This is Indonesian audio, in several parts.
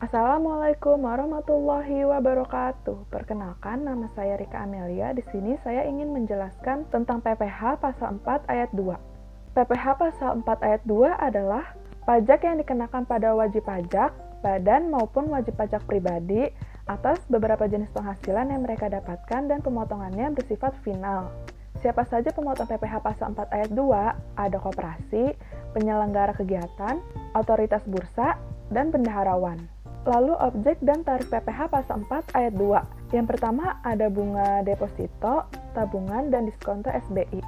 Assalamualaikum warahmatullahi wabarakatuh. Perkenalkan, nama saya Rika Amelia. Di sini saya ingin menjelaskan tentang PPh pasal 4 ayat 2. PPh pasal 4 ayat 2 adalah pajak yang dikenakan pada wajib pajak, badan maupun wajib pajak pribadi atas beberapa jenis penghasilan yang mereka dapatkan dan pemotongannya bersifat final. Siapa saja pemotong PPh pasal 4 ayat 2? Ada koperasi, penyelenggara kegiatan, otoritas bursa, dan bendaharawan. Lalu objek dan tarif PPh pasal 4 ayat 2. Yang pertama ada bunga deposito, tabungan, dan diskonto SBI.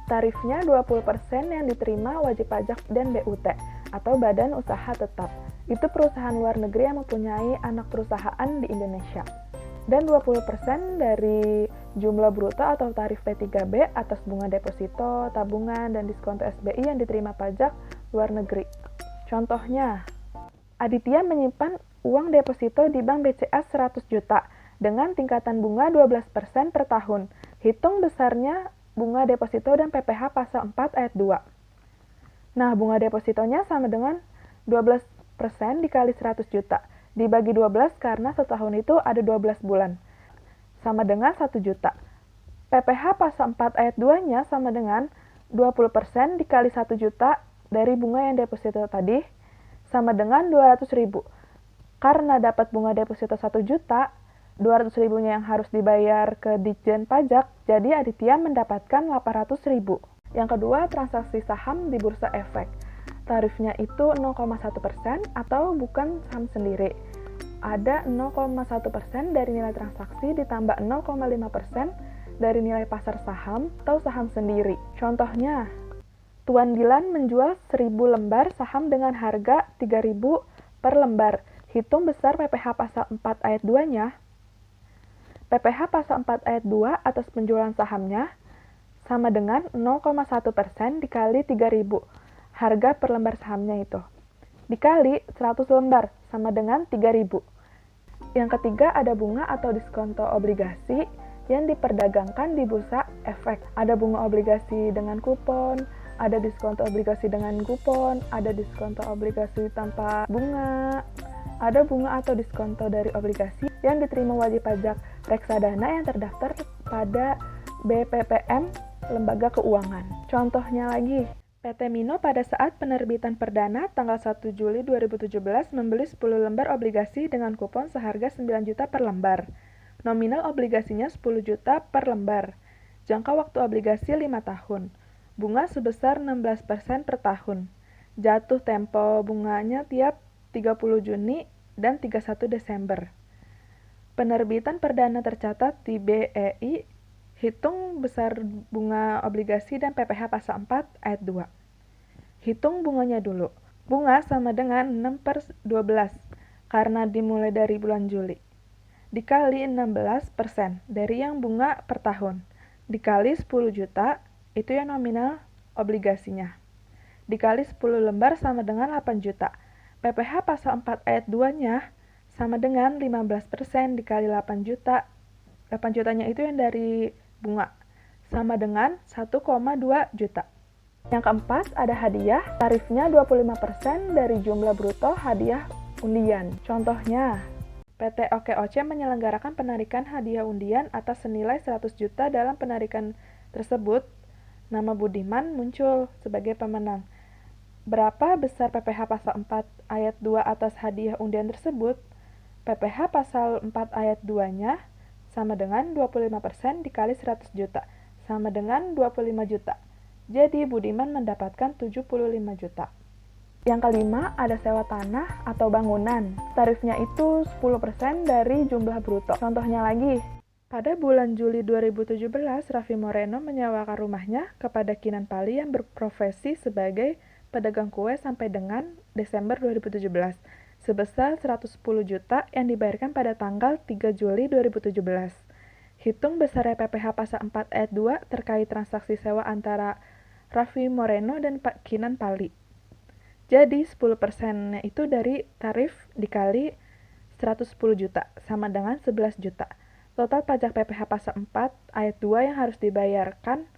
Tarifnya 20% yang diterima wajib pajak dan BUT atau badan usaha tetap. Itu perusahaan luar negeri yang mempunyai anak perusahaan di Indonesia. Dan 20% dari jumlah bruto atau tarif P3B atas bunga deposito, tabungan, dan diskonto SBI yang diterima pajak luar negeri. Contohnya, Aditya menyimpan uang deposito di Bank BCA 100 juta dengan tingkatan bunga 12% per tahun. Hitung besarnya bunga deposito dan PPh pasal 4 ayat 2. Nah, bunga depositonya sama dengan 12% dikali 100 juta. Dibagi 12 karena setahun itu ada 12 bulan. Sama dengan 1 juta. PPh pasal 4 ayat 2-nya sama dengan 20% dikali 1 juta dari bunga yang deposito tadi, sama dengan 200.000. Karena dapat bunga deposito 1 juta, 200.000-nya yang harus dibayar ke Ditjen Pajak, jadi Aditya mendapatkan 800.000. Yang kedua, transaksi saham di Bursa Efek. Tarifnya itu 0,1% atau bukan saham sendiri. Ada 0,1% dari nilai transaksi ditambah 0,5% dari nilai pasar saham atau saham sendiri. Contohnya, Tuan Dilan menjual 1.000 lembar saham dengan harga 3.000 per lembar. Hitung besar PPh pasal 4 ayat 2-nya. PPh pasal 4 ayat 2 atas penjualan sahamnya sama dengan 0,1% dikali 3.000. Harga per lembar sahamnya itu. Dikali 100 lembar sama dengan 3.000. Yang ketiga ada bunga atau diskonto obligasi yang diperdagangkan di Bursa Efek. Ada bunga obligasi dengan kupon, ada diskonto obligasi dengan kupon, ada diskonto obligasi tanpa bunga, ada bunga atau diskonto dari obligasi yang diterima wajib pajak reksadana yang terdaftar pada BPPM Lembaga Keuangan. Contohnya lagi, PT Mino pada saat penerbitan perdana tanggal 1 Juli 2017 membeli 10 lembar obligasi dengan kupon seharga 9 juta per lembar. Nominal obligasinya 10 juta per lembar. Jangka waktu obligasi 5 tahun. Bunga sebesar 16% per tahun. Jatuh tempo bunganya tiap 30 Juni dan 31 Desember. Penerbitan perdana tercatat di BEI. Hitung besar bunga obligasi dan PPh pasal 4 ayat 2. Hitung bunganya dulu. Bunga sama dengan 6/12 karena dimulai dari bulan Juli. Dikali 16% dari yang bunga per tahun. Dikali 10 juta, itu yang nominal obligasinya. Dikali 10 lembar sama dengan 8 juta. PPh pasal 4 ayat 2-nya sama dengan 15% dikali 8 juta. 8 jutanya itu yang dari bunga. Sama dengan 1,2 juta. Yang keempat ada hadiah. Tarifnya 25% dari jumlah bruto hadiah undian. Contohnya, PT OKOC menyelenggarakan penarikan hadiah undian atas senilai 100 juta. Dalam penarikan tersebut, nama Budiman muncul sebagai pemenang. Berapa besar PPh pasal 4 ayat 2 atas hadiah undian tersebut? PPh pasal 4 ayat 2-nya sama dengan 25% dikali 100 juta, sama dengan 25 juta. Jadi Budiman mendapatkan 75 juta. Yang kelima ada sewa tanah atau bangunan. Tarifnya itu 10% dari jumlah bruto. Contohnya lagi, pada bulan Juli 2017, Raffi Moreno menyewakan rumahnya kepada Kinan Pali yang berprofesi sebagai pedagang kue sampai dengan Desember 2017, sebesar 110 juta yang dibayarkan pada tanggal 3 Juli 2017. Hitung besarnya PPh pasal 4 ayat 2 terkait transaksi sewa antara Raffi Moreno dan Kinan Pali. Jadi 10%-nya itu dari tarif dikali 110 juta, sama dengan 11 juta. Total pajak PPh pasal 4 ayat 2 yang harus dibayarkan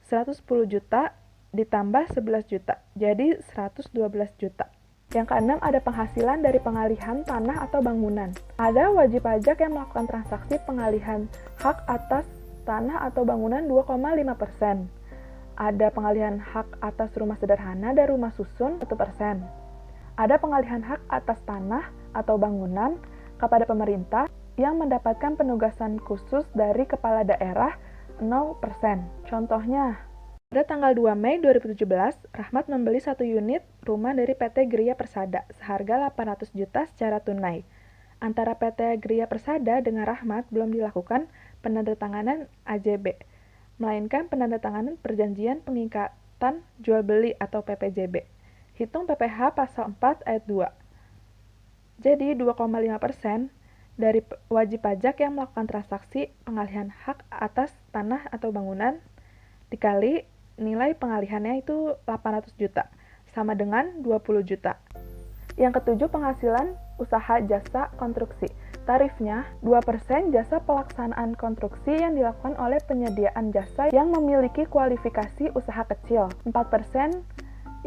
110 juta ditambah 11 juta, jadi 112 juta. Yang keenam, ada penghasilan dari pengalihan tanah atau bangunan. Ada wajib pajak yang melakukan transaksi pengalihan hak atas tanah atau bangunan 2,5%. Ada pengalihan hak atas rumah sederhana dan rumah susun 1%. Ada pengalihan hak atas tanah atau bangunan kepada pemerintah yang mendapatkan penugasan khusus dari kepala daerah 0%. Contohnya, pada tanggal 2 Mei 2017, Rahmat membeli 1 unit rumah dari PT Gria Persada seharga 800 juta secara tunai. Antara PT Gria Persada dengan Rahmat belum dilakukan penandatanganan AJB, melainkan penandatanganan perjanjian pengikatan jual beli atau PPJB. Hitung PPh pasal 4 ayat 2. Jadi 2,5% dari wajib pajak yang melakukan transaksi pengalihan hak atas tanah atau bangunan dikali nilai pengalihannya itu 800 juta, sama dengan 20 juta. Yang ketujuh, penghasilan usaha jasa konstruksi. Tarifnya 2% jasa pelaksanaan konstruksi yang dilakukan oleh penyediaan jasa yang memiliki kualifikasi usaha kecil, 4%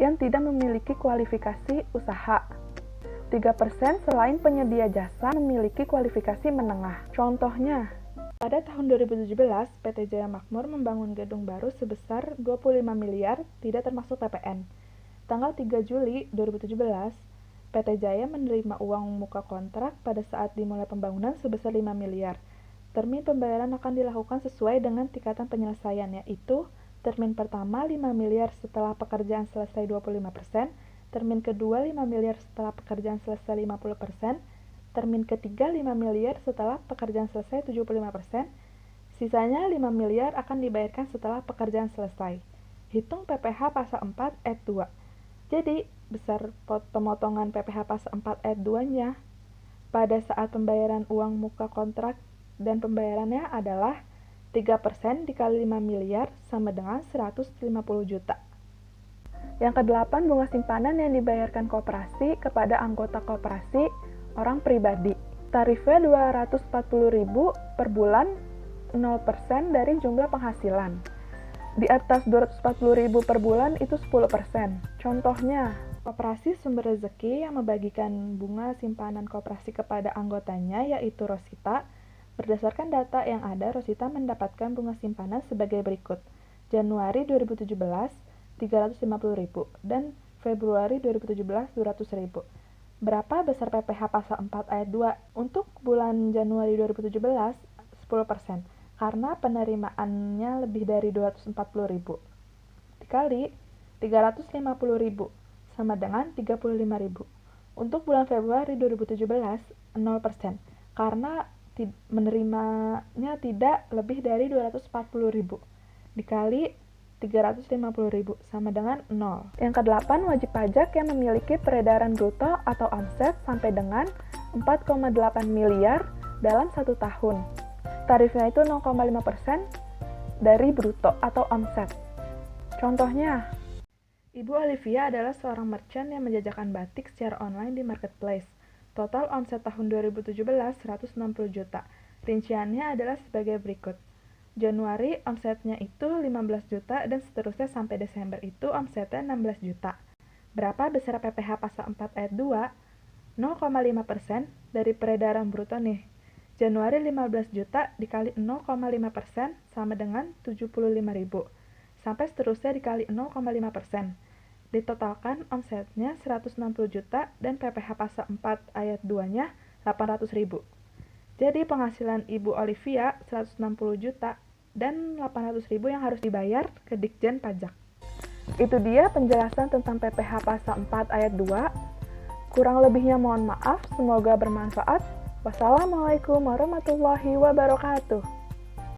yang tidak memiliki kualifikasi usaha, 3% selain penyedia jasa memiliki kualifikasi menengah. Contohnya, pada tahun 2017, PT Jaya Makmur membangun gedung baru sebesar 25 miliar, tidak termasuk PPN. Tanggal 3 Juli 2017, PT Jaya menerima uang muka kontrak pada saat dimulai pembangunan sebesar 5 miliar. Termin pembayaran akan dilakukan sesuai dengan tingkatan penyelesaian, yaitu termin pertama 5 miliar setelah pekerjaan selesai 25%, termin kedua 5 miliar setelah pekerjaan selesai 50%, termin ketiga 5 miliar setelah pekerjaan selesai 75%, sisanya 5 miliar akan dibayarkan setelah pekerjaan selesai. Hitung PPh pasal 4 ayat 2. Jadi, besar pemotongan PPh pasal 4 ayat 2-nya pada saat pembayaran uang muka kontrak dan pembayarannya adalah 3% dikali 5 miliar sama dengan 150 juta. Yang kedelapan, bunga simpanan yang dibayarkan koperasi kepada anggota koperasi orang pribadi. Tarifnya 240.000 per bulan, 0% dari jumlah penghasilan. Di atas 240.000 per bulan itu 10%. Contohnya, Koperasi Sumber Rezeki yang membagikan bunga simpanan koperasi kepada anggotanya yaitu Rosita. Berdasarkan data yang ada, Rosita mendapatkan bunga simpanan sebagai berikut. Januari 2017, 350.000 dan Februari 2017, 200.000. Berapa besar PPh pasal 4 ayat 2? Untuk bulan Januari 2017, 10%, karena penerimaannya lebih dari 240.000. Dikali 350.000, sama dengan 35.000. Untuk bulan Februari 2017, 0%, karena menerimanya tidak lebih dari 240.000. Dikali 350.000 sama dengan 0. Yang kedelapan, wajib pajak yang memiliki peredaran bruto atau omset sampai dengan 4,8 miliar dalam 1 tahun. Tarifnya itu 0,5% dari bruto atau omset. Contohnya, Ibu Olivia adalah seorang merchant yang menjajakan batik secara online di marketplace. Total omset tahun 2017 160 juta. Rinciannya adalah sebagai berikut. Januari omsetnya itu 15 juta dan seterusnya sampai Desember itu omsetnya 16 juta. Berapa besar PPh pasal 4 ayat 2? 0,5% dari peredaran bruto nih. Januari 15 juta dikali 0,5% sama dengan 75.000. Sampai seterusnya dikali 0,5%. Ditotalkan omsetnya 160 juta dan PPh pasal 4 ayat 2-nya 800.000. Jadi penghasilan Ibu Olivia 160 juta dan 800.000 yang harus dibayar ke Ditjen Pajak. Itu dia penjelasan tentang PPh pasal 4 ayat 2. Kurang lebihnya mohon maaf, semoga bermanfaat. Wassalamualaikum warahmatullahi wabarakatuh.